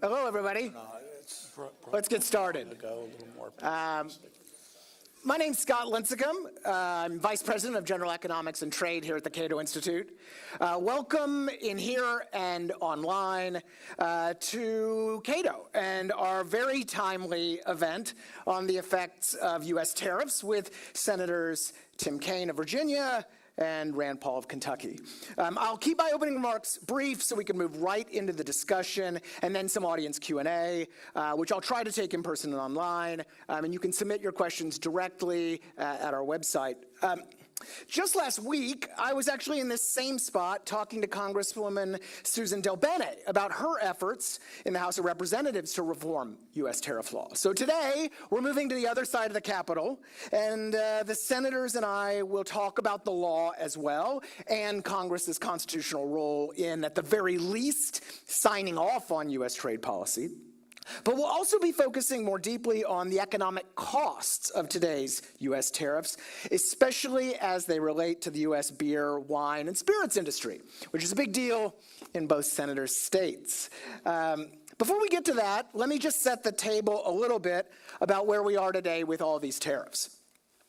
Hello, everybody. Let's get started. My name's Scott Lincecum. I'm Vice President of General Economics and Trade here at the Cato Institute. Welcome in here and online to Cato and our very timely event on the effects of U.S. tariffs with Senators Tim Kaine of Virginia and Rand Paul of Kentucky. I'll keep my opening remarks brief so we can move right into the discussion and then some audience Q&A, which I'll try to take in person and online. And you can submit your questions directly at our website. Just last week, I was actually in this same spot talking to Congresswoman Susan DelBene about her efforts in the House of Representatives to reform U.S. tariff law. So today, we're moving to the other side of the Capitol, and the senators and I will talk about the law as well, and Congress's constitutional role in, at the very least, signing off on U.S. trade policy. But we'll also be focusing more deeply on the economic costs of today's U.S. tariffs, especially as they relate to the U.S. beer, wine, and spirits industry, which is a big deal in both senators' states. Before we get to that, let me just set the table a little bit about where we are today with all these tariffs.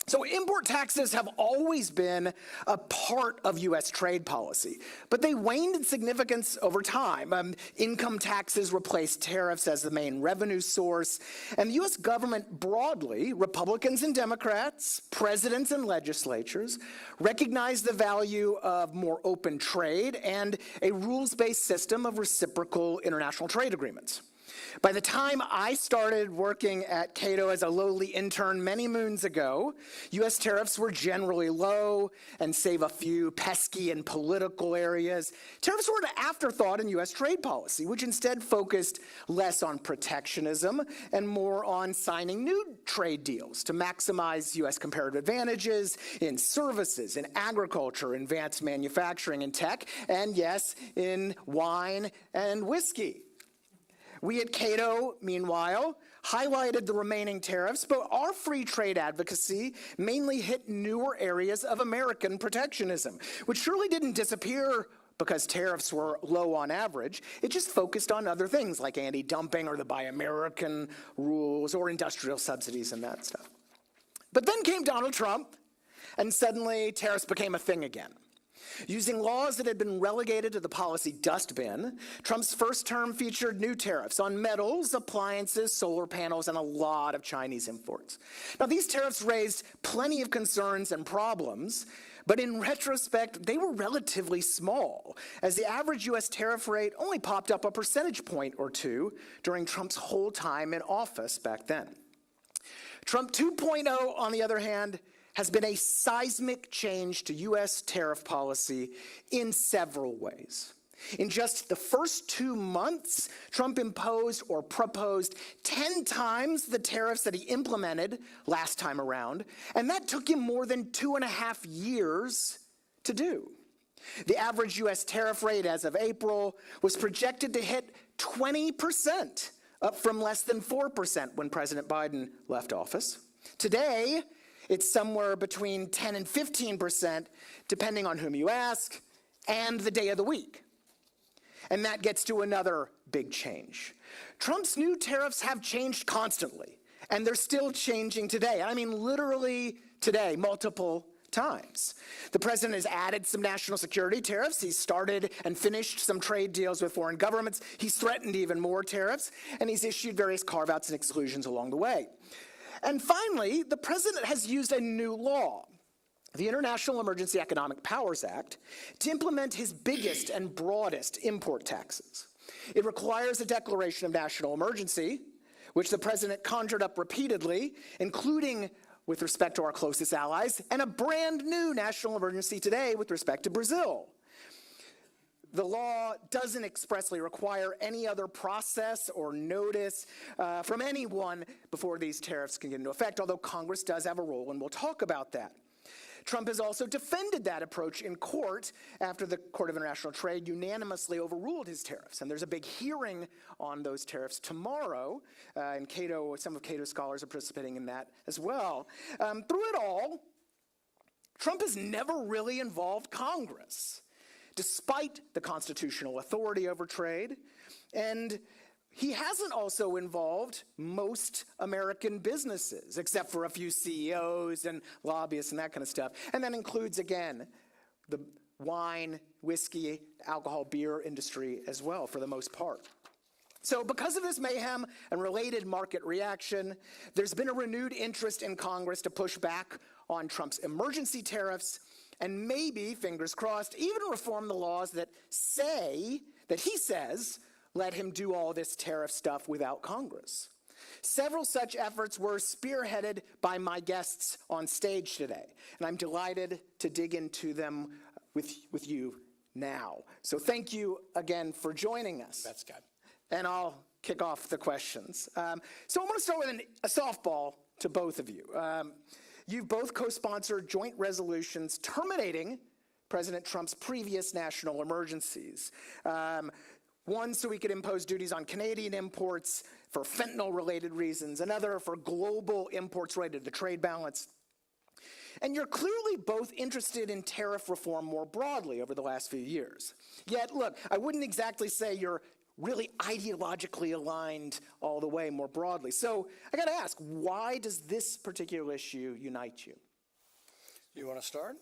So import taxes have always been a part of U.S. trade policy, but they waned in significance over time. Income taxes replaced tariffs as the main revenue source, and the U.S. government broadly, Republicans and Democrats, presidents and legislatures, recognized the value of more open trade and a rules-based system of reciprocal international trade agreements. By the time I started working at Cato as a lowly intern many moons ago, U.S. tariffs were generally low, and save a few pesky and political areas, tariffs were an afterthought in U.S. trade policy, which instead focused less on protectionism and more on signing new trade deals to maximize U.S. comparative advantages in services, in agriculture, in advanced manufacturing and tech, and yes, in wine and whiskey. We at Cato, meanwhile, highlighted the remaining tariffs, but our free trade advocacy mainly hit newer areas of American protectionism, which surely didn't disappear because tariffs were low on average. It just focused on other things like anti-dumping or the Buy American rules or industrial subsidies and that stuff. But then came Donald Trump, and suddenly tariffs became a thing again. Using laws that had been relegated to the policy dustbin, Trump's first term featured new tariffs on metals, appliances, solar panels, and a lot of Chinese imports. Now, these tariffs raised plenty of concerns and problems, but in retrospect, they were relatively small, as the average U.S. tariff rate only popped up a percentage point or two during Trump's whole time in office back then. Trump 2.0, on the other hand, has been a seismic change to U.S. tariff policy in several ways. In just the first 2 months, Trump imposed or proposed 10 times the tariffs that he implemented last time around, and that took him more than 2.5 years to do. The average U.S. tariff rate as of April was projected to hit 20%, up from less than 4% when President Biden left office. Today, it's somewhere between 10 and 15%, depending on whom you ask, and the day of the week. And that gets to another big change. Trump's new tariffs have changed constantly, and they're still changing today. I mean, literally today, multiple times. The president has added some national security tariffs. He's started and finished some trade deals with foreign governments. He's threatened even more tariffs, and he's issued various carve-outs and exclusions along the way. And finally, the president has used a new law, the International Emergency Economic Powers Act, to implement his biggest and broadest import taxes. It requires a declaration of national emergency, which the president conjured up repeatedly, including with respect to our closest allies, and a brand new national emergency today with respect to Brazil. The law doesn't expressly require any other process or notice from anyone before these tariffs can get into effect, although Congress does have a role, and we'll talk about that. Trump has also defended that approach in court after the Court of International Trade unanimously overruled his tariffs. And there's a big hearing on those tariffs tomorrow, and Cato, some of Cato's scholars are participating in that as well. Through it all, Trump has never really involved Congress, despite the constitutional authority over trade, and he hasn't also involved most American businesses, except for a few CEOs and lobbyists and that kind of stuff. And that includes, again, the wine, whiskey, alcohol, beer industry as well, for the most part. So because of this mayhem and related market reaction, there's been a renewed interest in Congress to push back on Trump's emergency tariffs and maybe, fingers crossed, even reform the laws that he says, let him do all this tariff stuff without Congress. Several such efforts were spearheaded by my guests on stage today, and I'm delighted to dig into them with you now. So thank you again for joining us. That's good. And I'll kick off the questions. So I'm going to start with a softball to both of you. You've both co-sponsored joint resolutions terminating President Trump's previous national emergencies. One so we could impose duties on Canadian imports for fentanyl-related reasons, another for global imports related to trade balance. And you're clearly both interested in tariff reform more broadly over the last few years. Yet, look, I wouldn't exactly say you're really ideologically aligned all the way more broadly. So I got to ask, why does this particular issue unite you? You want to start?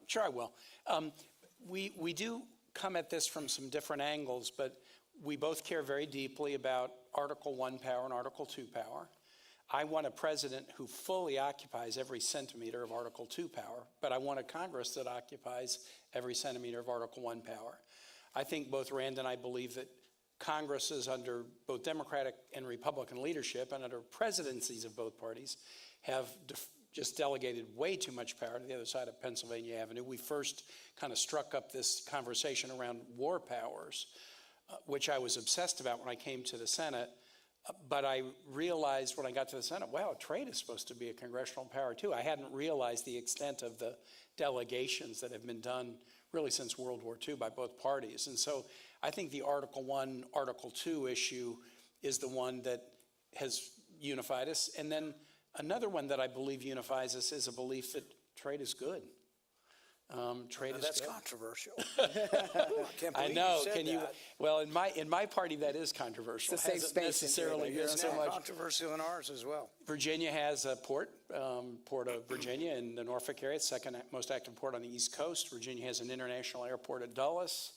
Sure, I will. We do come at this from some different angles, but we both care very deeply about Article 1 power and Article 2 power. I want a president who fully occupies every centimeter of Article 2 power, but I want a Congress that occupies every centimeter of Article 1 power. I think both Rand and I believe that Congresses under both Democratic and Republican leadership and under presidencies of both parties have just delegated way too much power to the other side of Pennsylvania Avenue. We first kind of struck up this conversation around war powers, which I was obsessed about when I came to the Senate. But I realized when I got to the Senate, wow, trade is supposed to be a congressional power too. I hadn't realized the extent of the delegations that have been done really since World War II by both parties. And so I think the Article I, Article II issue is the one that has unified us. And then another one that I believe unifies us is a belief that trade is good. Trade is That's good. controversial. I can't I believe know. you said Can you? that. Well, in my party, that is controversial. It's a safe Hasn't space in necessarily Canada. been so It's much. controversial in ours as well. Virginia has a port, Port of Virginia in the Norfolk area, it's the second most active port on the East Coast. Virginia has an international airport at Dulles.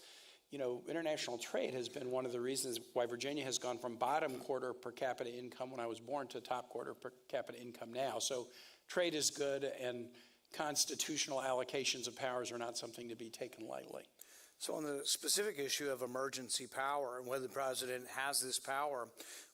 You know, international trade has been one of the reasons why Virginia has gone from bottom quarter per capita income when I was born to top quarter per capita income now. So trade is good, and constitutional allocations of powers are not something to be taken lightly. So on the specific issue of emergency power and whether the president has this power,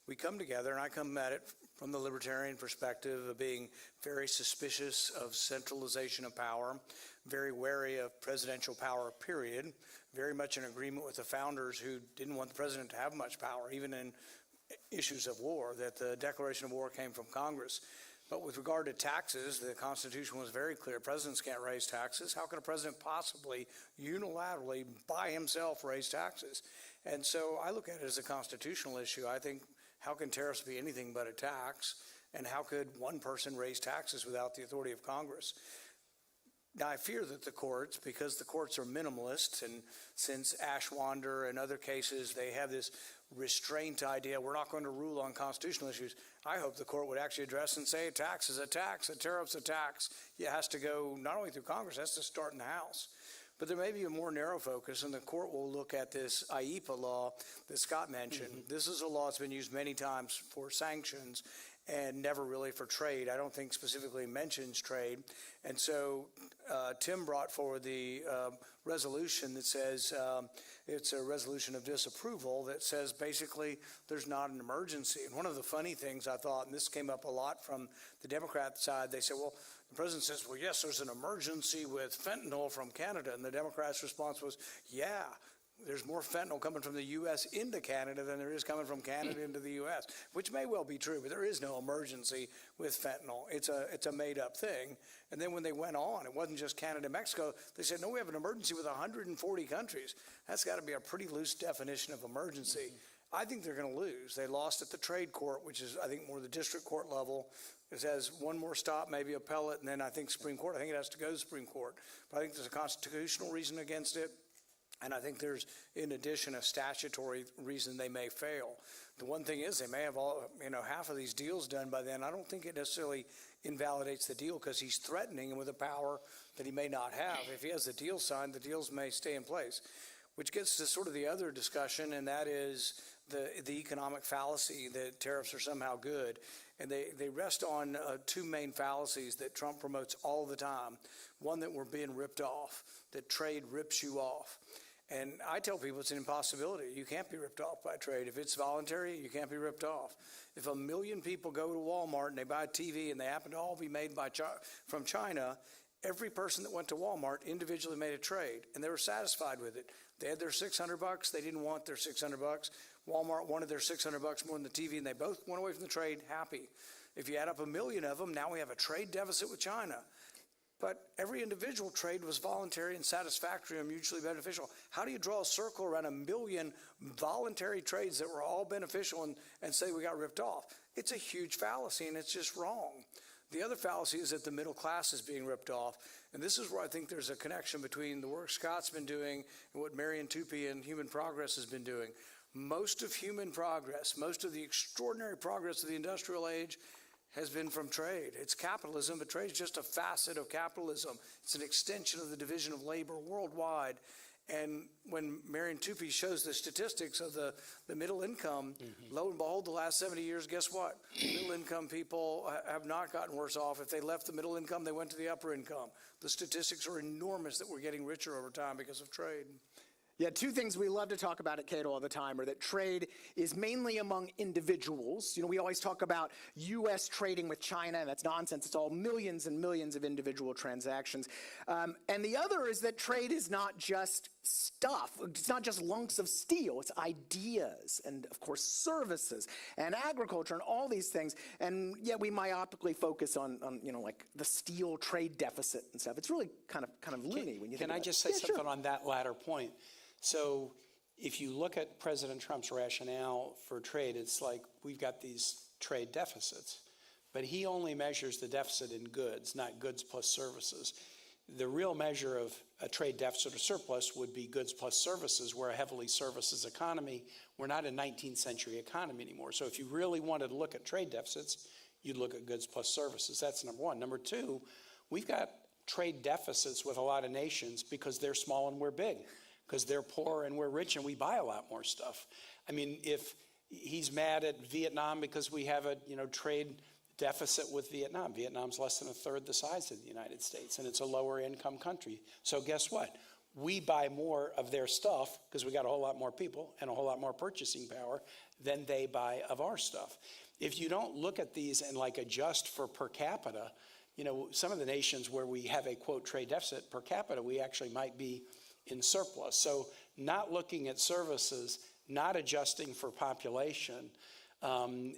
we come together, and I come at it from the libertarian perspective of being very suspicious of centralization of power, very wary of presidential power, period, very much in agreement with the founders who didn't want the president to have much power, even in issues of war, that the declaration of war came from Congress. But with regard to taxes, the Constitution was very clear. Presidents can't raise taxes. How can a president possibly unilaterally by himself raise taxes? And so I look at it as a constitutional issue. I think, how can tariffs be anything but a tax? And how could one person raise taxes without the authority of Congress? Now, I fear that the courts, because the courts are minimalists, and since Ashwander and other cases, they have this restraint idea, we're not going to rule on constitutional issues. I hope the court would actually address and say a tax is a tax, a tariff's a tax. It has to go not only through Congress, it has to start in the House. But there may be a more narrow focus, and the court will look at this IEPA law that Scott mentioned. Mm-hmm. This is a law that's been used many times for sanctions and never really for trade. I don't think specifically mentions trade. And so Tim brought forward the resolution that says it's a resolution of disapproval that says basically there's not an emergency. And one of the funny things I thought, and this came up a lot from the Democrat side, they said, well, the president says, well, yes, there's an emergency with fentanyl from Canada. And the Democrats' response was, yeah, there's more fentanyl coming from the U.S. into Canada than there is coming from Canada into the U.S., which may well be true, but there is no emergency with fentanyl. It's a made-up thing. And then when they went on, it wasn't just Canada and Mexico. They said, no, we have an emergency with 140 countries. That's got to be a pretty loose definition of emergency. I think they're going to lose. They lost at the trade court, which is, I think, more the district court level. It has one more stop, maybe appellate, and then I think Supreme Court. I think it has to go to Supreme Court. But I think there's a constitutional reason against it. And I think there's, in addition, a statutory reason they may fail. The one thing is they may have half of these deals done by then. I don't think it necessarily invalidates the deal because he's threatening him with a power that he may not have. If he has the deal signed, the deals may stay in place, which gets to sort of the other discussion, and that is the economic fallacy that tariffs are somehow good. And they rest on two main fallacies that Trump promotes all the time. One, that we're being ripped off, that trade rips you off. And I tell people it's an impossibility. You can't be ripped off by trade. If it's voluntary, you can't be ripped off. If 1 million people go to Walmart and they buy a TV and they happen to all be made from China, every person that went to Walmart individually made a trade, and they were satisfied with it. They had their $600. They didn't want their $600. Walmart wanted their $600 more than the TV, and they both went away from the trade happy. If you add up 1 million of them, now we have a trade deficit with China. But every individual trade was voluntary and satisfactory and mutually beneficial. How do you draw a circle around 1 million voluntary trades that were all beneficial and say we got ripped off? It's a huge fallacy, and it's just wrong. The other fallacy is that the middle class is being ripped off. And this is where I think there's a connection between the work Scott's been doing and what Marion Tupy and Human Progress has been doing. Most of human progress, most of the extraordinary progress of the industrial age has been from trade. It's capitalism, but trade is just a facet of capitalism. It's an extension of the division of labor worldwide. And when Marion Tupy shows the statistics of the middle income, lo and behold, the last 70 years, guess what? Middle income people have not gotten worse off. If they left the middle income, they went to the upper income. The statistics are enormous that we're getting richer over time because of trade. Yeah, two things we love to talk about at Cato all the time are that trade is mainly among individuals. We always talk about U.S. trading with China, and that's nonsense. It's all millions and millions of individual transactions. And the other is that trade is not just stuff. It's not just lunks of steel. It's ideas and, of course, services and agriculture and all these things. And yet we myopically focus on like the steel trade deficit and stuff. It's really kind of loony when you think Can about I it. just say something sure. on that latter point? So if you look at President Trump's rationale for trade, it's like we've got these trade deficits, but he only measures the deficit in goods, not goods plus services. The real measure of a trade deficit or surplus would be goods plus services. We're a heavily services economy. We're not a 19th century economy anymore. So if you really wanted to look at trade deficits, you'd look at goods plus services. That's number one. Number two, we've got trade deficits with a lot of nations because they're small and we're big, because they're poor and we're rich and we buy a lot more stuff. I mean, if he's mad at Vietnam because we have a trade deficit with Vietnam. Vietnam's less than a third the size of the United States, and it's a lower income country. So guess what? We buy more of their stuff because we got a whole lot more people and a whole lot more purchasing power than they buy of our stuff. If you don't look at these and like adjust for per capita, some of the nations where we have a quote trade deficit per capita, we actually might be in surplus. So not looking at services, not adjusting for population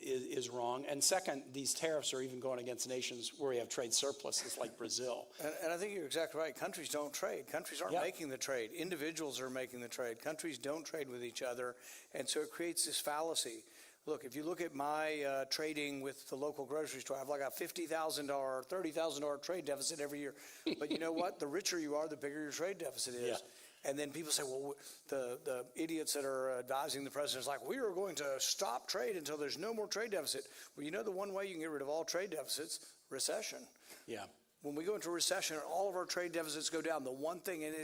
is wrong. And second, these tariffs are even going against nations where we have trade surpluses like Brazil. And I think you're exactly right. Countries don't trade. Countries aren't making the trade. Individuals are making the trade. Countries don't trade with each other. And so it creates this fallacy. Look, if you look at my trading with the local grocery store, I have like a $50,000, $30,000 trade deficit every year. But you know what? The richer you are, the bigger your trade deficit is. Yeah. And then people say, well, the idiots that are advising the president is like, we are going to stop trade until there's no more trade deficit. Well, the one way you can get rid of all trade deficits, recession. Yeah. When we go into a recession, all of our trade deficits go down. The one thing, and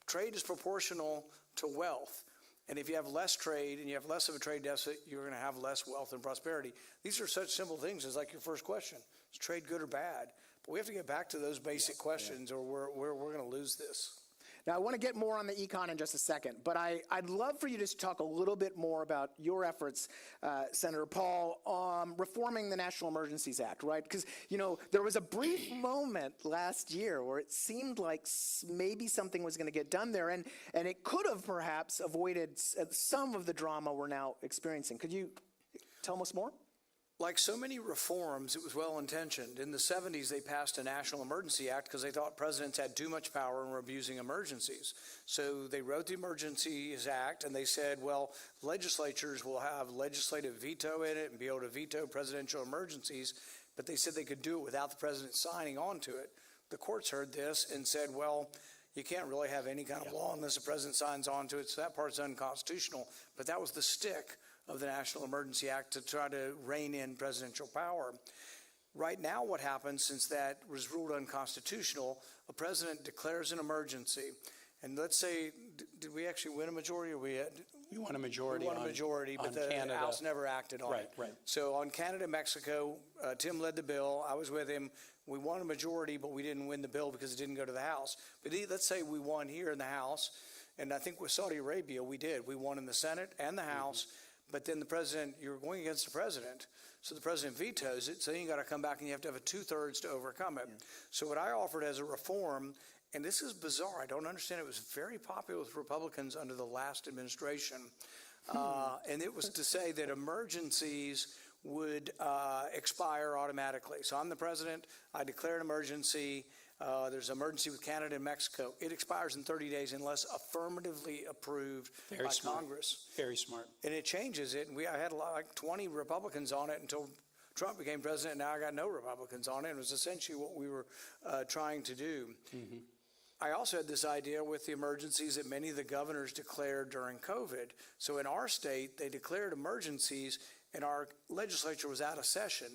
trade is proportional to wealth. And if you have less trade and you have less of a trade deficit, you're going to have less wealth and prosperity. These are such simple things as like your first question. Is trade good or bad? But we have to get back to those basic questions or we're going to lose this. Now, I want to get more on the econ in just a second, but I'd love for you to talk a little bit more about your efforts, Senator Paul, on reforming the National Emergencies Act, right? Because, there was a brief moment last year where it seemed like maybe something was going to get done there, and it could have perhaps avoided some of the drama we're now experiencing. Could you tell us more? Like so many reforms, it was well-intentioned. In the 70s, they passed a National Emergency Act because they thought presidents had too much power and were abusing emergencies. So they wrote the Emergencies Act, and they said, well, legislatures will have legislative veto in it and be able to veto presidential emergencies, but they said they could do it without the president signing on to it. The courts heard this and said, well, you can't really have any kind of law unless the president signs on to it, so that part's unconstitutional. But that was the stick of the National Emergency Act to try to rein in presidential power. Right now what happens, since that was ruled unconstitutional, a president declares an emergency. And let's say, did we actually win a majority or we won a majority. We won a majority, but the Canada. House never acted on it. Right. So on Canada-Mexico, Tim led the bill. I was with him. We won a majority, but we didn't win the bill because it didn't go to the House. But let's say we won here in the House, and I think with Saudi Arabia we did. We won in the Senate and the House. But then you're going against the president. So the president vetoes it. So then you got to come back and you have to have a 2/3 to overcome it. Yeah. So what I offered as a reform, and this is bizarre, I don't understand, it was very popular with Republicans under the last administration. And it was to say that emergencies would expire automatically. So I'm the president. I declare an emergency. There's an emergency with Canada and Mexico. It expires in 30 days unless affirmatively approved by Congress. Very smart. And it changes it. And I had like 20 Republicans on it until Trump became president. Now I got no Republicans on it. It was essentially what we were trying to do. Mm-hmm. I also had this idea with the emergencies that many of the governors declared during COVID. So in our state, they declared emergencies and our legislature was out of session.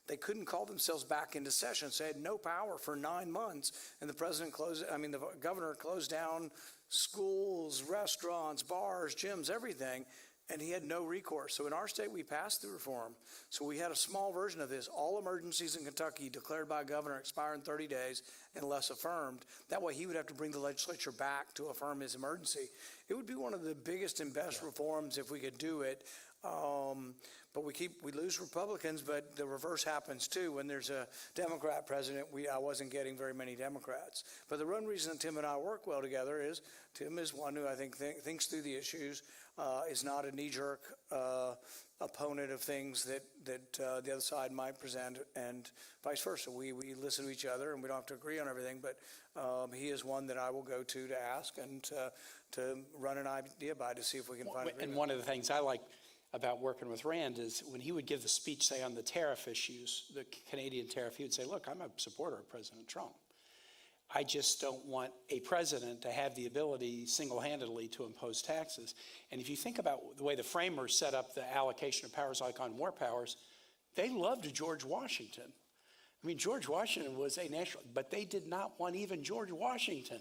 They couldn't call themselves back into session, so they had no power for 9 months. And the governor closed down schools, restaurants, bars, gyms, everything. and he had no recourse. So in our state, we passed the reform. So we had a small version of this. All emergencies in Kentucky declared by a governor expire in 30 days unless affirmed. That way he would have to bring the legislature back to affirm his emergency. It would be one of the biggest and best reforms if we could do it. But we lose Republicans, but the reverse happens too. When there's a Democrat president, I wasn't getting very many Democrats. But the one reason Tim and I work well together is Tim is one who I think thinks through the issues, is not a knee-jerk opponent of things that the other side might present, and vice versa. We listen to each other, and we don't have to agree on everything, but he is one that I will go to ask and to run an idea by to see if we can find agreement. And one of the things I like about working with Rand is when he would give the speech, say, on the tariff issues, the Canadian tariff, he would say, look, I'm a supporter of President Trump. I just don't want a president to have the ability single-handedly to impose taxes. And if you think about the way the framers set up the allocation of powers, like on war powers, they loved George Washington. I mean, George Washington was a national, but they did not want even George Washington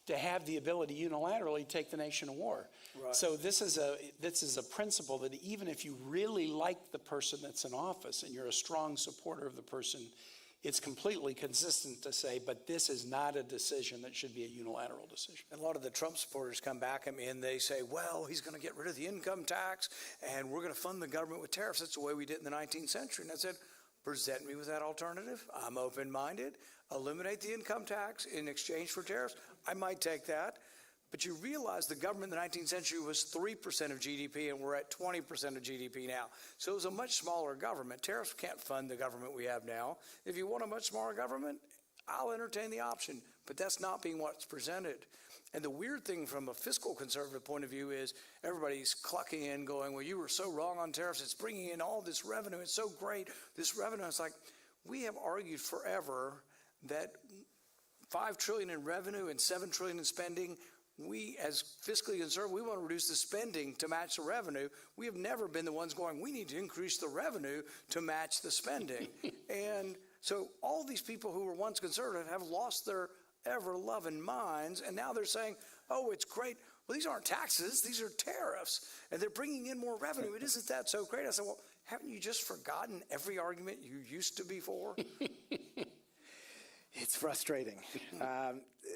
to have the ability unilaterally to take the nation to war. Right. So this is a principle that even if you really like the person that's in office and you're a strong supporter of the person, it's completely consistent to say, but this is not a decision that should be a unilateral decision. And a lot of the Trump supporters come back at me and they say, well, he's going to get rid of the income tax and we're going to fund the government with tariffs. That's the way we did in the 19th century. And I said, present me with that alternative. I'm open-minded. Eliminate the income tax in exchange for tariffs. I might take that. But you realize the government in the 19th century was 3% of GDP, and we're at 20% of GDP now. So it was a much smaller government. Tariffs can't fund the government we have now. If you want a much smaller government, I'll entertain the option. But that's not being what's presented. And the weird thing from a fiscal conservative point of view is everybody's clucking in going, well, you were so wrong on tariffs. It's bringing in all this revenue. It's so great, this revenue. It's like, we have argued forever that $5 trillion in revenue and $7 trillion in spending, we, as fiscally conservative, we want to reduce the spending to match the revenue. We have never been the ones going, we need to increase the revenue to match the spending. And so all these people who were once conservative have lost their ever-loving minds, and now they're saying, oh, it's great. Well, these aren't taxes, these are tariffs, and they're bringing in more revenue. It isn't that so great? I said, well, haven't you just forgotten every argument you used to be for? It's frustrating.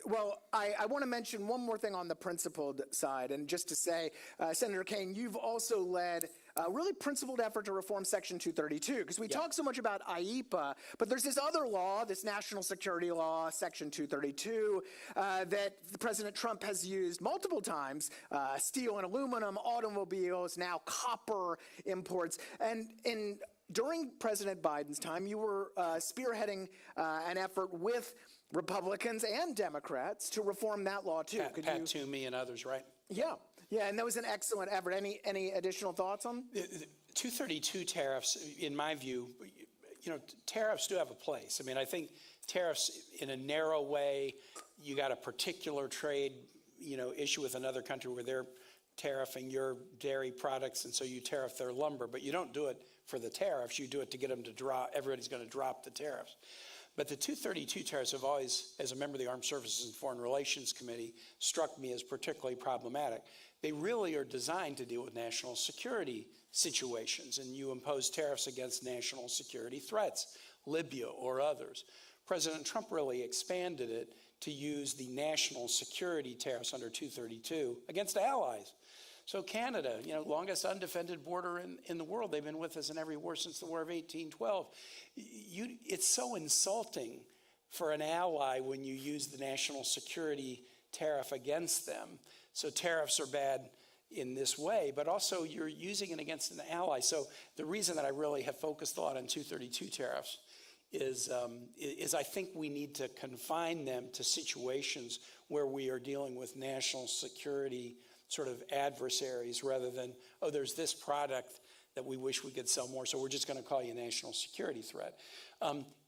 Well, I want to mention one more thing on the principled side, and just to say, Senator Kaine, you've also led a really principled effort to reform Section 232, because we talk so much about IEPA, but there's this other law, this national security law, Section 232, that President Trump has used multiple times, steel and aluminum, automobiles, now copper imports, and during President Biden's time, you were spearheading an effort with Republicans and Democrats to reform that law too. Pat Toomey and others, right? Yeah, and that was an excellent effort. Any additional thoughts on? 232 tariffs, in my view, tariffs do have a place. I mean, I think tariffs in a narrow way, you got a particular trade, issue with another country where they're tariffing your dairy products, and so you tariff their lumber, but you don't do it for the tariffs. You do it to get them to drop. Everybody's going to drop the tariffs. But the 232 tariffs have always, as a member of the Armed Services and Foreign Relations Committee, struck me as particularly problematic. They really are designed to deal with national security situations, and you impose tariffs against national security threats, Libya or others. President Trump really expanded it to use the national security tariffs under 232 against allies. So Canada, longest undefended border in the world. They've been with us in every war since the War of 1812. It's so insulting for an ally when you use the national security tariff against them. So tariffs are bad in this way, but also you're using it against an ally. So the reason that I really have focused a lot on 232 tariffs is I think we need to confine them to situations where we are dealing with national security sort of adversaries, rather than, oh, there's this product that we wish we could sell more, so we're just going to call you a national security threat.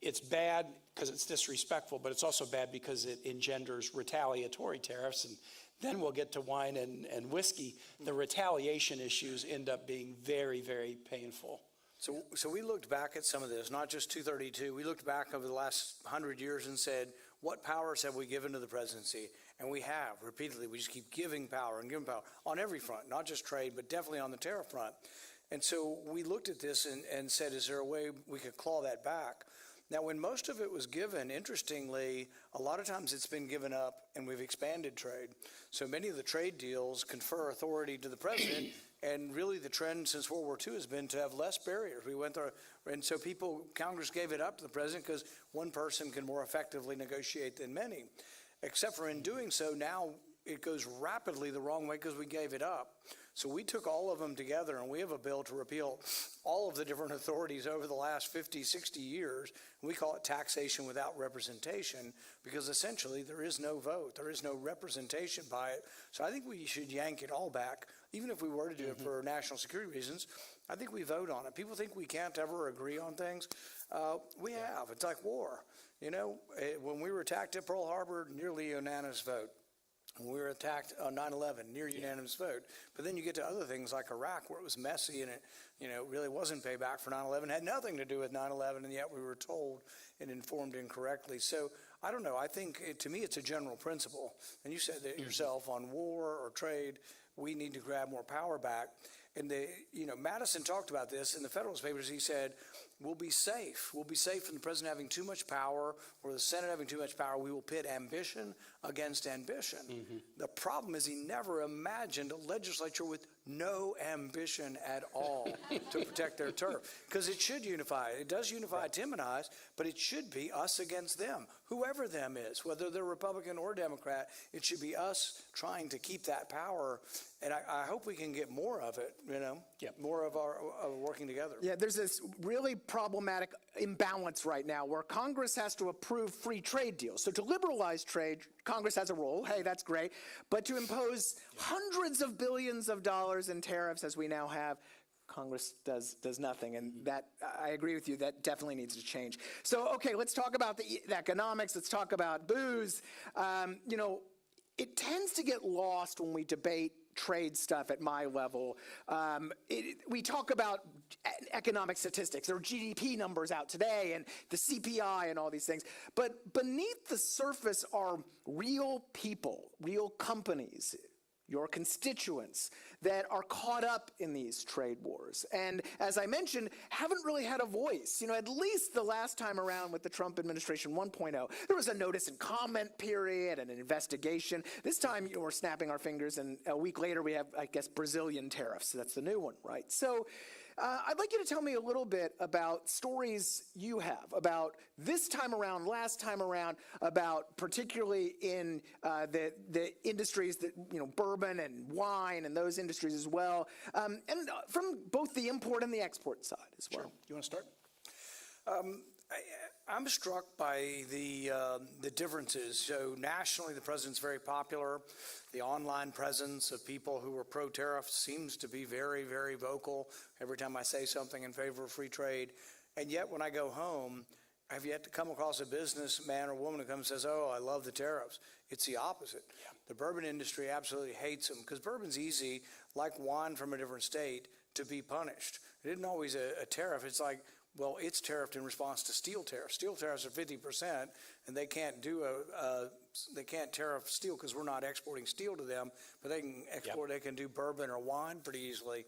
It's bad because it's disrespectful, but it's also bad because it engenders retaliatory tariffs, and then we'll get to wine and whiskey. The retaliation issues end up being very, very painful. So we looked back at some of this, not just 232. We looked back over the last 100 years and said, what powers have we given to the presidency? And we have repeatedly. We just keep giving power and giving power on every front, not just trade, but definitely on the tariff front. And so we looked at this and said, is there a way we could claw that back? Now, when most of it was given, interestingly, a lot of times it's been given up and we've expanded trade. So many of the trade deals confer authority to the president, and really the trend since World War II has been to have less barriers. We went there, and so Congress gave it up to the president because one person can more effectively negotiate than many. Except for in doing so, now it goes rapidly the wrong way because we gave it up. So we took all of them together, and we have a bill to repeal all of the different authorities over the last 50, 60 years. We call it taxation without representation because essentially there is no vote. There is no representation by it. So I think we should yank it all back. Even if we were to do it for national security reasons, I think we vote on it. People think we can't ever agree on things. We have. It's like war. You know, when we were attacked at Pearl Harbor, nearly unanimous vote. When we were attacked on 9/11, near unanimous vote. But then you get to other things like Iraq, where it was messy and it, really wasn't payback for 9/11. Had nothing to do with 9/11, and yet we were told and informed incorrectly. So I don't know. I think to me it's a general principle. And you said that yourself on war or trade, we need to grab more power back. And Madison talked about this in the Federalist Papers. He said, we'll be safe. We'll be safe from the president having too much power or the Senate having too much power. We will pit ambition against ambition. The problem is he never imagined a legislature with no ambition at all to protect their turf. Because it should unify. It does unify Tim and I, but it should be us against them. Whoever them is, whether they're Republican or Democrat, it should be us trying to keep that power. And I hope we can get more of it, more of our working together. Yeah, there's this really problematic imbalance right now where Congress has to approve free trade deals. So to liberalize trade, Congress has a role. Hey, that's great. But to impose hundreds of billions of dollars in tariffs, as we now have, Congress does nothing, and that, I agree with you, that definitely needs to change. So, okay, let's talk about the economics. Let's talk about booze. It tends to get lost when we debate trade stuff at my level. We talk about economic statistics. There are GDP numbers out today and the CPI and all these things. But beneath the surface are real people, real companies, your constituents that are caught up in these trade wars. And as I mentioned, haven't really had a voice. At least the last time around with the Trump administration 1.0, there was a notice and comment period and an investigation. This time, we're snapping our fingers, and a week later we have, I guess, Brazilian tariffs. That's the new one, right? So I'd like you to tell me a little bit about stories you have about this time around, last time around, about particularly in the industries that, bourbon and wine and those industries as well, and from both the import and the export side as well. Sure. You want to start? I'm struck by the differences. So nationally, the president's very popular. The online presence of people who are pro-tariff seems to be very, very vocal every time I say something in favor of free trade. And yet when I go home, I've yet to come across a businessman or woman who comes and says, oh, I love the tariffs. It's the opposite. Yeah. The bourbon industry absolutely hates them because bourbon's easy, like wine from a different state, to be punished. It isn't always a tariff. It's like, well, it's tariffed in response to steel tariffs. Steel tariffs are 50%, and they can't they can't tariff steel because we're not exporting steel to them, but they can export. Yep. They can do bourbon or wine pretty easily.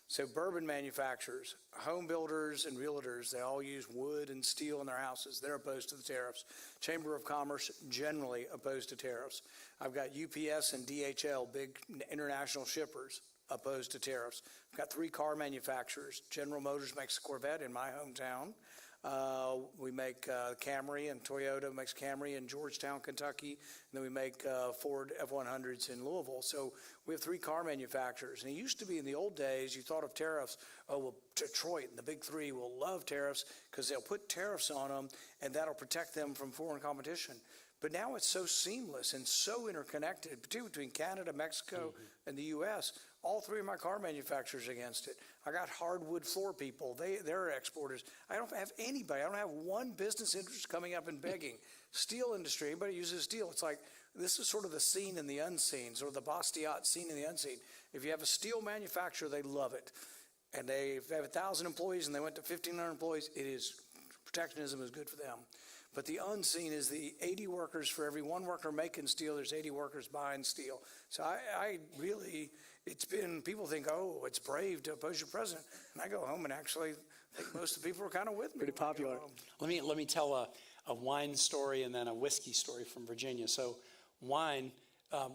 So bourbon manufacturers, home builders, and realtors, they all use wood and steel in their houses. They're opposed to the tariffs. Chamber of Commerce, generally opposed to tariffs. I've got UPS and DHL, big international shippers, opposed to tariffs. I've got 3 car manufacturers. General Motors makes a Corvette in my hometown. We make Camry, and Toyota makes Camry in Georgetown, Kentucky. And then we make Ford F-100s in Louisville. So we have 3 car manufacturers. And it used to be in the old days, you thought of tariffs, oh, well, Detroit and the big 3 will love tariffs because they'll put tariffs on them, and that'll protect them from foreign competition. But now it's so seamless and so interconnected, particularly between Canada, Mexico, and the U.S. All 3 of my car manufacturers against it. I got hardwood floor people. They're exporters. I don't have anybody. I don't have one business interest coming up and begging. Steel industry, anybody uses steel. It's like this is sort of the seen and the unseen, sort of the Bastiat seen and the unseen. If you have a steel manufacturer, they love it. And if they have 1,000 employees and they went to 1,500 employees, protectionism is good for them. But the unseen is the 80 workers for every one worker making steel, there's 80 workers buying steel. So I really, it's been, people think, oh, it's brave to oppose your president. And I go home and actually think most of the people are kind of with me. Pretty popular. Let me tell a wine story and then a whiskey story from Virginia. So wine,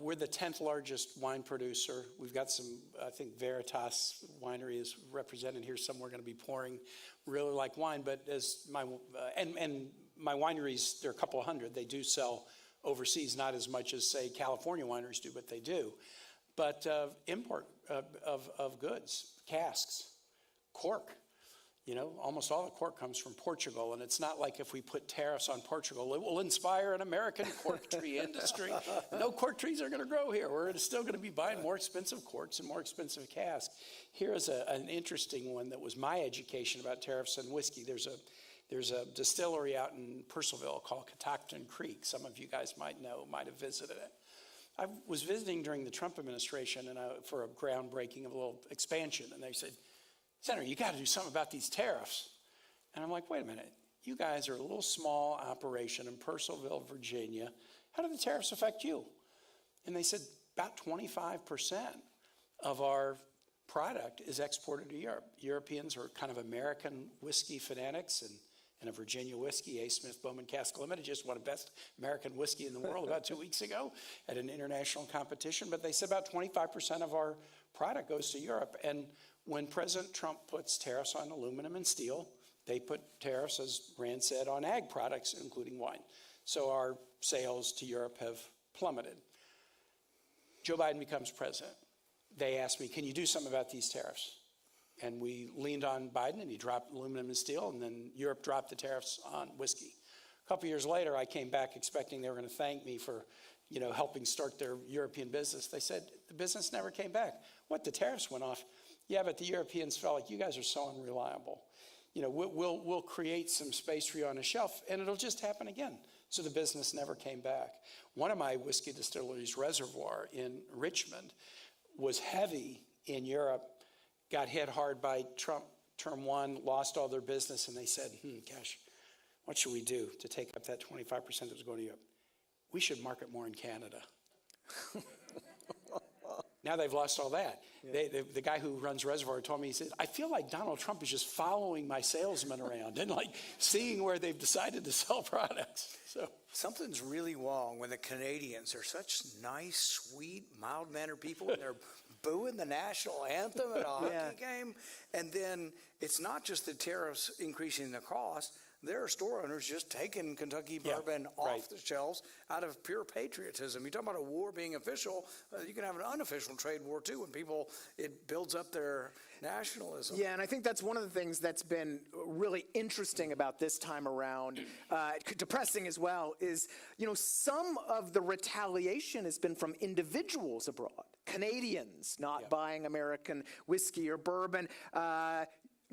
we're the 10th largest wine producer. We've got some, I think Veritas Winery is represented here somewhere, going to be pouring really like wine. But as my, and my wineries, there are a couple of hundred. They do sell overseas, not as much as, say, California wineries do, but they do. But import of goods, casks, cork. You know, almost all the cork comes from Portugal, and it's not like if we put tariffs on Portugal, it will inspire an American cork tree industry. No cork trees are going to grow here. We're still going to be buying more expensive corks and more expensive casks. Here's an interesting one that was my education about tariffs and whiskey. There's a distillery out in Purcellville called Catoctin Creek. Some of you guys might know, might have visited it. I was visiting during the Trump administration and for a groundbreaking of a little expansion, and they said, Senator, you got to do something about these tariffs. And I'm like, wait a minute. You guys are a little small operation in Purcellville, Virginia. How do the tariffs affect you? And they said about 25% of our product is exported to Europe. Europeans are kind of American whiskey fanatics, and a Virginia whiskey, A. Smith Bowman Cask Limited, just won the best American whiskey in the world about 2 weeks ago at an international competition. But they said about 25% of our product goes to Europe. And when President Trump puts tariffs on aluminum and steel, they put tariffs, as Rand said, on ag products, including wine. So our sales to Europe have plummeted. Joe Biden becomes president. They asked me, can you do something about these tariffs? And we leaned on Biden, and he dropped aluminum and steel, and then Europe dropped the tariffs on whiskey. A couple years later, I came back expecting they were going to thank me for, helping start their European business. They said the business never came back. What, the tariffs went off? Yeah, but the Europeans felt like, you guys are so unreliable. We'll create some space for you on a shelf, and it'll just happen again. So the business never came back. One of my whiskey distilleries, Reservoir in Richmond, was heavy in Europe, got hit hard by Trump term one, lost all their business, and they said, gosh, what should we do to take up that 25% that was going to Europe? We should market more in Canada. Now they've lost all that. Yeah. The guy who runs Reservoir told me, he said, I feel like Donald Trump is just following my salesmen around and like seeing where they've decided to sell products. So something's really wrong when the Canadians are such nice, sweet, mild-mannered people, and they're booing the national anthem at a hockey game. And then it's not just the tariffs increasing the cost. There are store owners just taking Kentucky bourbon off the shelves out of pure patriotism. You talk about a war being official, you can have an unofficial trade war too when people, it builds up their nationalism. Yeah, and I think that's one of the things that's been really interesting about this time around, depressing as well, is, some of the retaliation has been from individuals abroad. Canadians not buying American whiskey or bourbon,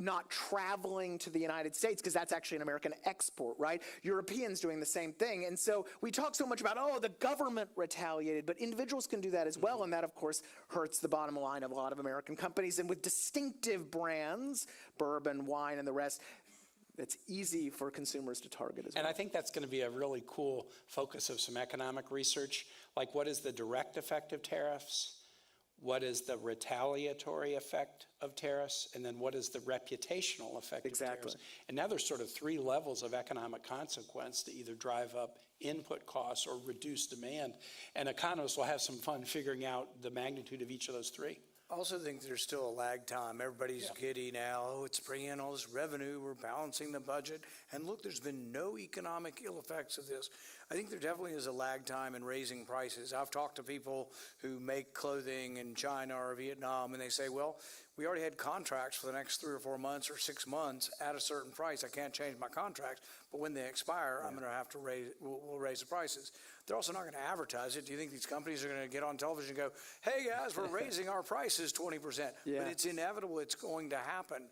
not traveling to the United States, because that's actually an American export, right? Europeans doing the same thing. And so we talk so much about, the government retaliated, but individuals can do that as well. And that, of course, hurts the bottom line of a lot of American companies. And with distinctive brands, bourbon, wine, and the rest, it's easy for consumers to target as well. And I think that's going to be a really cool focus of some economic research. Like, what is the direct effect of tariffs? What is the retaliatory effect of tariffs? And then what is the reputational effect of tariffs? And now there's sort of three levels of economic consequence to either drive up input costs or reduce demand. And economists will have some fun figuring out the magnitude of each of those three. I also think there's still a lag time. Everybody's giddy now. It's bringing in all this revenue. We're balancing the budget. And look, there's been no economic ill effects of this. I think there definitely is a lag time in raising prices. I've talked to people who make clothing in China or Vietnam, and they say, well, we already had contracts for the next 3 or 4 months or 6 months at a certain price. I can't change my contracts, but when they expire, I'm going to have to we'll raise the prices. They're also not going to advertise it. Do you think these companies are going to get on television and go, hey guys, we're raising our prices 20%? But it's inevitable, it's going to happen.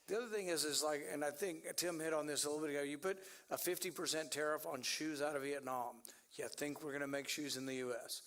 The other thing is like, and I think Tim hit on this a little bit ago, you put a 50% tariff on shoes out of Vietnam. You think we're going to make shoes in the U.S.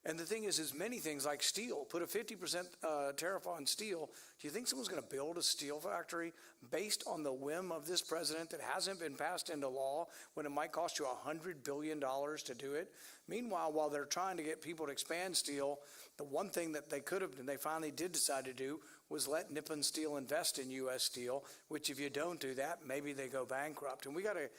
And the thing is many things like steel, put a 50% tariff on steel. Do you think someone's going to build a steel factory based on the whim of this president that hasn't been passed into law when it might cost you $100 billion to do it? Meanwhile, while they're trying to get people to expand steel, the one thing that they could have, and they finally did decide to do, was let Nippon Steel invest in U.S. Steel, which if you don't do that, maybe they go bankrupt. And we got to,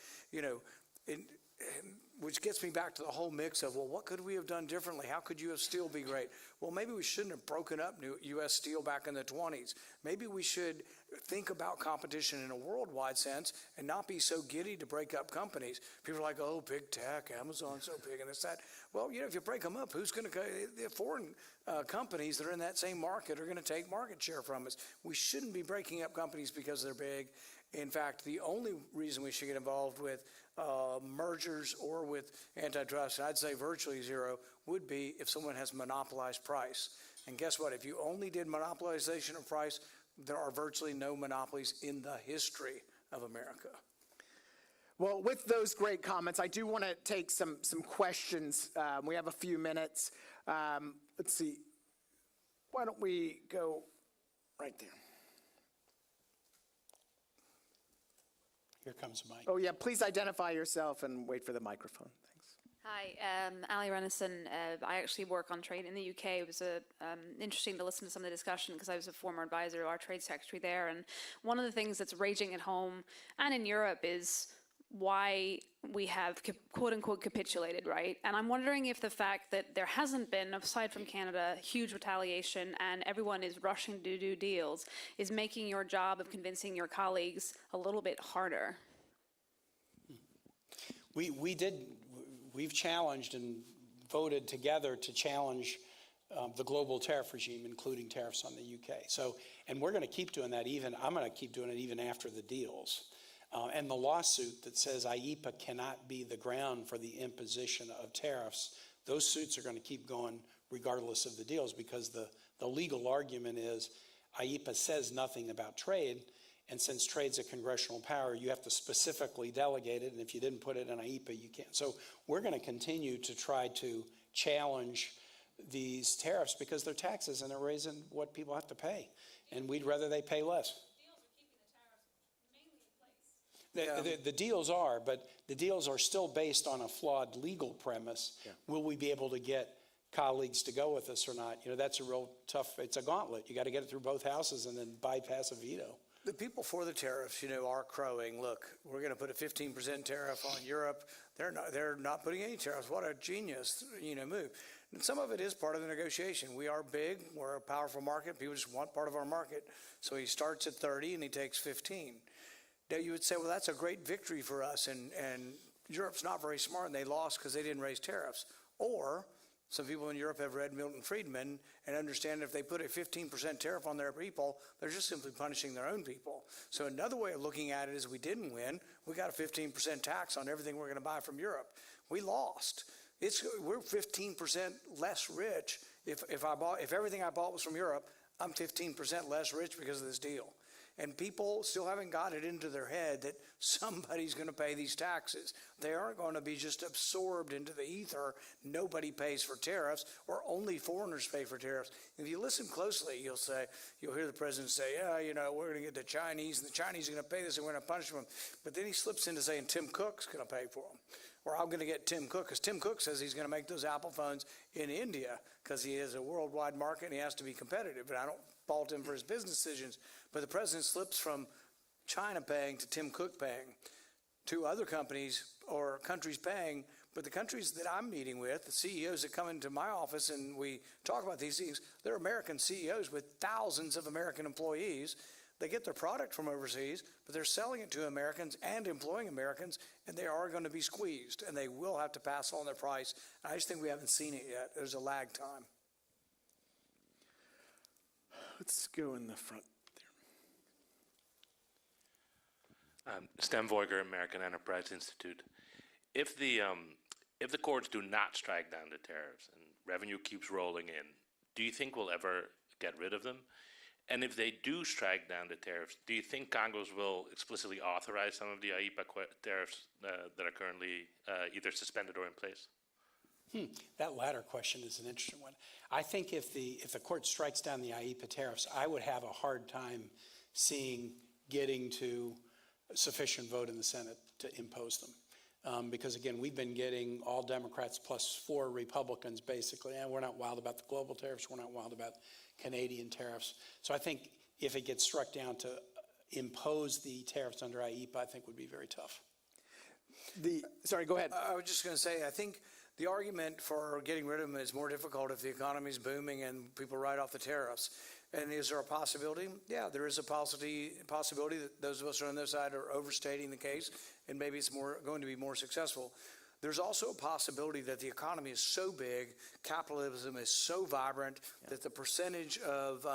which gets me back to the whole mix of, well, what could we have done differently? How could U.S. Steel be great? Well, maybe we shouldn't have broken up U.S. Steel back in the 20s. Maybe we should think about competition in a worldwide sense and not be so giddy to break up companies. People are like, oh, big tech, Amazon's so big, and it's that. Well, if you break them up, who's going to go? The foreign companies that are in that same market are going to take market share from us. We shouldn't be breaking up companies because they're big. In fact, the only reason we should get involved with mergers or with antitrust, I'd say virtually zero, would be if someone has monopolized price. And guess what? If you only did monopolization of price, there are virtually no monopolies in the history of America. Well, with those great comments, I do want to take some questions. We have a few minutes. Let's see. Why don't we go right there? Here comes Mike. Oh, yeah, please identify yourself and wait for the microphone. Thanks. Hi, Ali Renison. I actually work on trade in the UK. It was interesting to listen to some of the discussion because I was a former advisor to our trade secretary there. And one of the things that's raging at home and in Europe is why we have quote unquote capitulated, right? And I'm wondering if the fact that there hasn't been, aside from Canada, huge retaliation and everyone is rushing to do deals is making your job of convincing your colleagues a little bit harder. We've challenged and voted together to challenge the global tariff regime, including tariffs on the UK. And we're going to keep doing that I'm going to keep doing it even after the deals. And the lawsuit that says IEEPA cannot be the ground for the imposition of tariffs, those suits are going to keep going regardless of the deals because the legal argument is IEEPA says nothing about trade, and since trade's a congressional power, you have to specifically delegate it, and if you didn't put it in IEEPA, you can't. So we're going to continue to try to challenge these tariffs because they're taxes and they're raising what people have to pay, and we'd rather they pay less. The deals are, but the deals are still based on a flawed legal premise. Yeah. Will we be able to get colleagues to go with us or not? That's a real tough, it's a gauntlet. You got to get it through both houses and then bypass a veto. The people for the tariffs, are crowing, look, we're going to put a 15% tariff on Europe. They're not putting any tariffs. What a genius, move. And some of it is part of the negotiation. We are big. We're a powerful market. People just want part of our market. So he starts at 30 and he takes 15. Now you would say, well, that's a great victory for us, and Europe's not very smart, and they lost because they didn't raise tariffs. Or some people in Europe have read Milton Friedman and understand if they put a 15% tariff on their people, they're just simply punishing their own people. So another way of looking at it is we didn't win. We got a 15% tax on everything we're going to buy from Europe. We lost. We're 15% less rich. If everything I bought was from Europe, I'm 15% less rich because of this deal. And people still haven't got it into their head that somebody's going to pay these taxes. They aren't going to be just absorbed into the ether. Nobody pays for tariffs, or only foreigners pay for tariffs. If you listen closely, you'll hear the president say, yeah, we're going to get the Chinese, and the Chinese are going to pay this, and we're going to punish them. But then he slips into saying Tim Cook's going to pay for them. Or I'm going to get Tim Cook, because Tim Cook says he's going to make those Apple phones in India because he has a worldwide market and he has to be competitive. But I don't fault him for his business decisions. But the president slips from China paying to Tim Cook paying, to other companies or countries paying. But the countries that I'm meeting with, the CEOs that come into my office and we talk about these things, they're American CEOs with thousands of American employees. They get their product from overseas, but they're selling it to Americans and employing Americans, and they are going to be squeezed, and they will have to pass on their price. I just think we haven't seen it yet. There's a lag time. Let's go in the front there. Stem Voiger, American Enterprise Institute. If the courts do not strike down the tariffs and revenue keeps rolling in, do you think we'll ever get rid of them? And if they do strike down the tariffs, do you think Congress will explicitly authorize some of the IEEPA tariffs that are currently either suspended or in place? That latter question is an interesting one. I think if the court strikes down the IEEPA tariffs, I would have a hard time seeing getting to a sufficient vote in the Senate to impose them. Because again, we've been getting all Democrats plus 4 Republicans basically, and we're not wild about the global tariffs, we're not wild about Canadian tariffs. So I think if it gets struck down to impose the tariffs under IEEPA, I think would be very tough. Sorry, go ahead. I was just going to say, I think the argument for getting rid of them is more difficult if the economy is booming and people write off the tariffs. And is there a possibility? Yeah, there is a possibility that those of us on the other side are overstating the case, and maybe it's going to be more successful. There's also a possibility that the economy is so big, capitalism is so vibrant, that the percentage of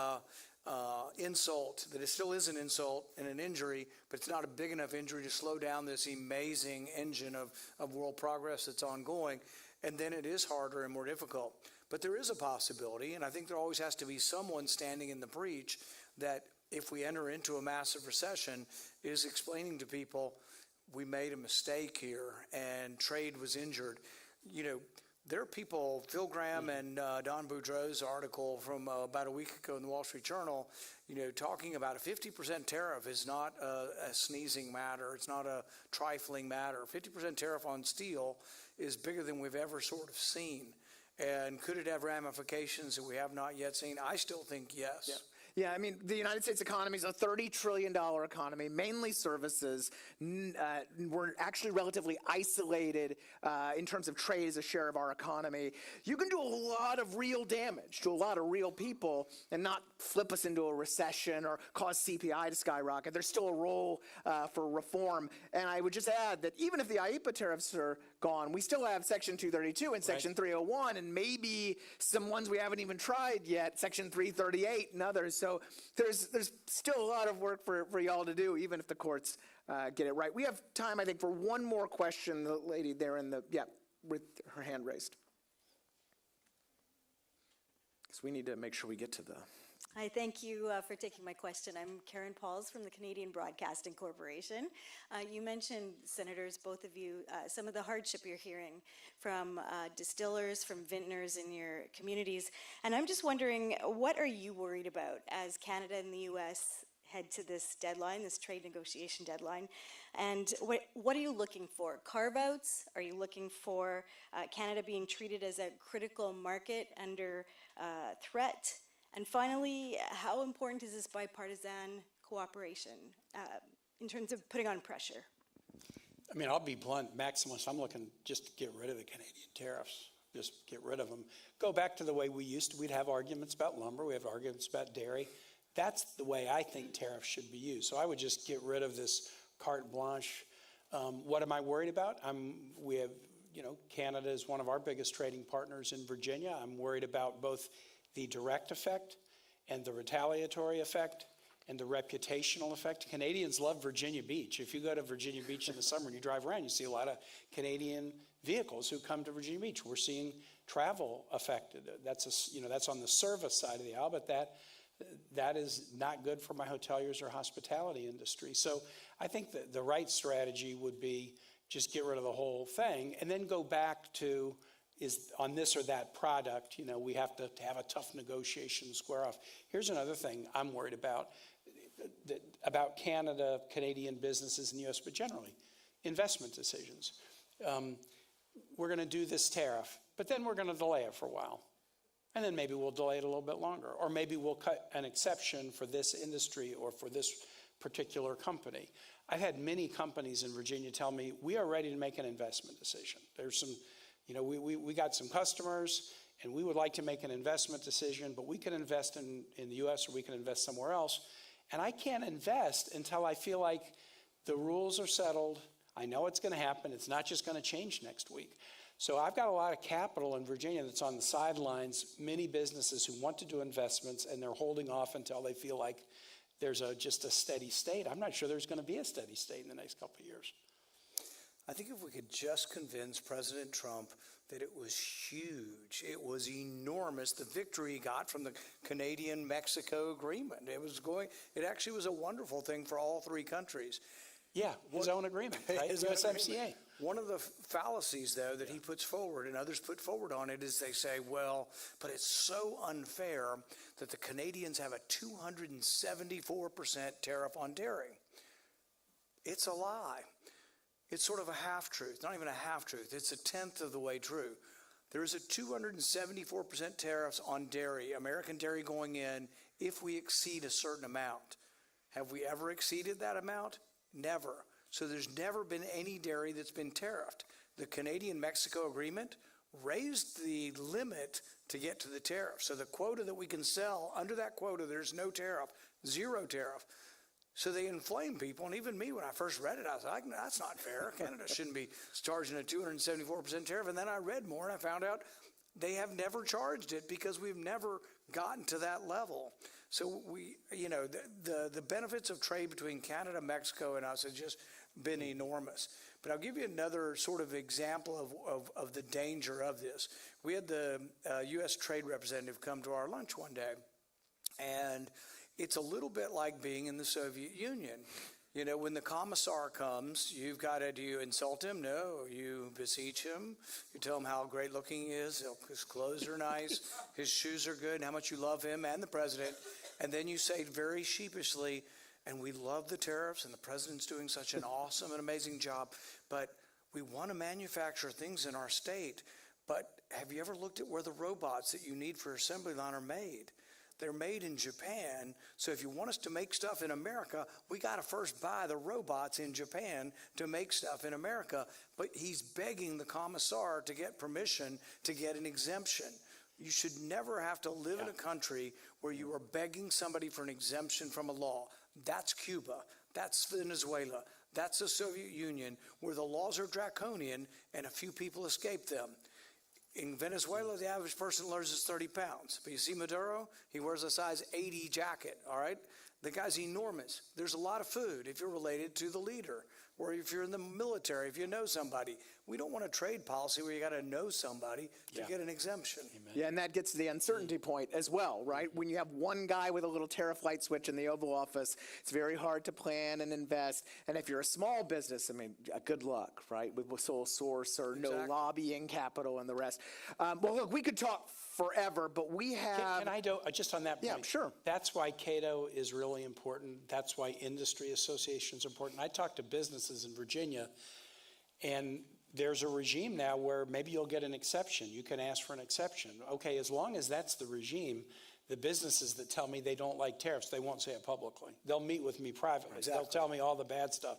insult, that it still is an insult and an injury, but it's not a big enough injury to slow down this amazing engine of world progress that's ongoing, and then it is harder and more difficult. But there is a possibility, and I think there always has to be someone standing in the breach that if we enter into a massive recession, is explaining to people, we made a mistake here and trade was injured. You know, there are people, Phil Graham and Don Boudreaux's article from about a week ago in the Wall Street Journal, you know, talking about a 50% tariff is not a sneezing matter. It's not a trifling matter. 50% tariff on steel is bigger than we've ever sort of seen. And could it have ramifications that we have not yet seen? I still think yes. Yeah, I mean, the United States economy is a $30 trillion economy, mainly services. We're actually relatively isolated in terms of trade as a share of our economy. You can do a lot of real damage to a lot of real people and not flip us into a recession or cause CPI to skyrocket. There's still a role for reform. And I would just add that even if the IEEPA tariffs are gone, we still have Section 232 and Section 301, and maybe some ones we haven't even tried yet, Section 338 and others. So there's still a lot of work for y'all to do, even if the courts get it right. We have time, I think, for one more question. The lady there with her hand raised. Because we need to make sure we get to the... Hi, thank you for taking my question. I'm Karen Pauls from the Canadian Broadcasting Corporation. You mentioned, Senators, both of you, some of the hardship you're hearing from distillers, from vintners in your communities. And I'm just wondering, what are you worried about as Canada and the U.S. head to this deadline, this trade negotiation deadline? And what are you looking for? Carve-outs? Are you looking for Canada being treated as a critical market under threat? And finally, how important is this bipartisan cooperation in terms of putting on pressure? I mean, I'll be blunt, Maximus, I'm looking just to get rid of the Canadian tariffs. Just get rid of them. Go back to the way we used to. We'd have arguments about lumber. We have arguments about dairy. That's the way I think tariffs should be used. So I would just get rid of this carte blanche. What am I worried about? We have, Canada is one of our biggest trading partners in Virginia. I'm worried about both the direct effect and the retaliatory effect and the reputational effect. Canadians love Virginia Beach. If you go to Virginia Beach in the summer and you drive around, you see a lot of Canadian vehicles who come to Virginia Beach. We're seeing travel affected. That's on the service side of the aisle, but that is not good for my hoteliers or hospitality industry. So I think that the right strategy would be just get rid of the whole thing and then go back to, is on this or that product, we have to have a tough negotiation to square off. Here's another thing I'm worried about Canada, Canadian businesses in the U.S., but generally, investment decisions. We're going to do this tariff, but then we're going to delay it for a while. And then maybe we'll delay it a little bit longer. Or maybe we'll cut an exception for this industry or for this particular company. I've had many companies in Virginia tell me, we are ready to make an investment decision. There's some... we got some customers and we would like to make an investment decision, but we can invest in the U.S. or we can invest somewhere else. And I can't invest until I feel like the rules are settled. I know it's going to happen. It's not just going to change next week. So I've got a lot of capital in Virginia that's on the sidelines, many businesses who want to do investments and they're holding off until they feel like there's just a steady state. I'm not sure there's going to be a steady state in the next couple of years. I think if we could just convince President Trump that it was huge, it was enormous, the victory he got from the Canadian-Mexico agreement. It actually was a wonderful thing for all three countries. Yeah, his own agreement, right? His own USMCA. agreement. One of the fallacies, though, that he puts forward and others put forward on it is they say, well, but it's so unfair that the Canadians have a 274% tariff on dairy. It's a lie. It's sort of a half-truth, not even a half-truth. It's a tenth of the way true. There is a 274% tariffs on dairy, American dairy going in, if we exceed a certain amount. Have we ever exceeded that amount? Never. So there's never been any dairy that's been tariffed. The Canadian-Mexico agreement raised the limit to get to the tariff. So the quota that we can sell, under that quota, there's no tariff, zero tariff. So they inflame people, and even me, when I first read it, I was like, that's not fair. Canada shouldn't be charging a 274% tariff. And then I read more, and I found out they have never charged it because we've never gotten to that level. So we, the benefits of trade between Canada, Mexico, and us have just been enormous. But I'll give you another sort of example of the danger of this. We had the U.S. trade representative come to our lunch one day, and it's a little bit like being in the Soviet Union. You know, when the commissar comes, you've got to, do you insult him? No. You beseech him. You tell him how great looking he is. His clothes are nice. His shoes are good, and how much you love him and the president. And then you say very sheepishly, and we love the tariffs, and the president's doing such an awesome and amazing job, but we want to manufacture things in our state. But have you ever looked at where the robots that you need for assembly line are made? They're made in Japan, so if you want us to make stuff in America, we got to first buy the robots in Japan to make stuff in America. But he's begging the commissar to get permission to get an exemption. You should never have to live in a country where you are begging somebody for an exemption from a law. That's Cuba. That's Venezuela. That's the Soviet Union, where the laws are draconian and a few people escape them. In Venezuela, the average person loses 30 pounds. But you see Maduro, he wears a size 80 jacket, all right? The guy's enormous. There's a lot of food if you're related to the leader, or if you're in the military, if you know somebody. We don't want a trade policy where you got to know somebody to get an exemption. Amen. Yeah, and that gets to the uncertainty point as well, right? When you have one guy with a little tariff light switch in the Oval Office, it's very hard to plan and invest. And if you're a small business, I mean, good luck, right? With sole source or no lobbying capital and the rest. Well, look, we could talk forever, but we have... Can I do, just on that point? Yeah, sure. That's why Cato is really important. That's why industry associations are important. I talk to businesses in Virginia, and there's a regime now where maybe you'll get an exception. You can ask for an exception. Okay, as long as that's the regime, the businesses that tell me they don't like tariffs, they won't say it publicly. They'll meet with me privately. They'll tell me all the bad stuff.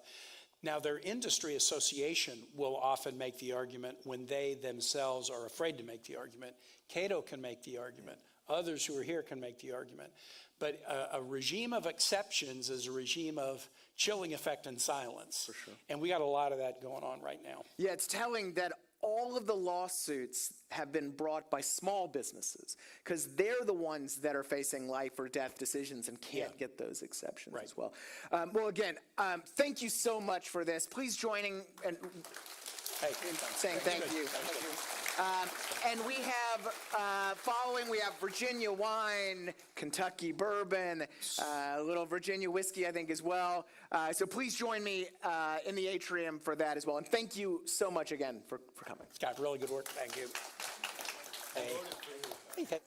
Now, their industry association will often make the argument when they themselves are afraid to make the argument. Cato can make the argument. Others who are here can make the argument. But a regime of exceptions is a regime of chilling effect and silence. For sure. And we got a lot of that going on right now. Yeah, it's telling that all of the lawsuits have been brought by small businesses because they're the ones that are facing life or death decisions and can't get those exceptions as well. Well, again, thank you so much for this. Please joining and saying thank you. And we have, following, we have Virginia wine, Kentucky bourbon, a little Virginia whiskey, I think, as well. So please join me in the atrium for that as well. And thank you so much again for coming. Scott, really good work. Thank you. Hey.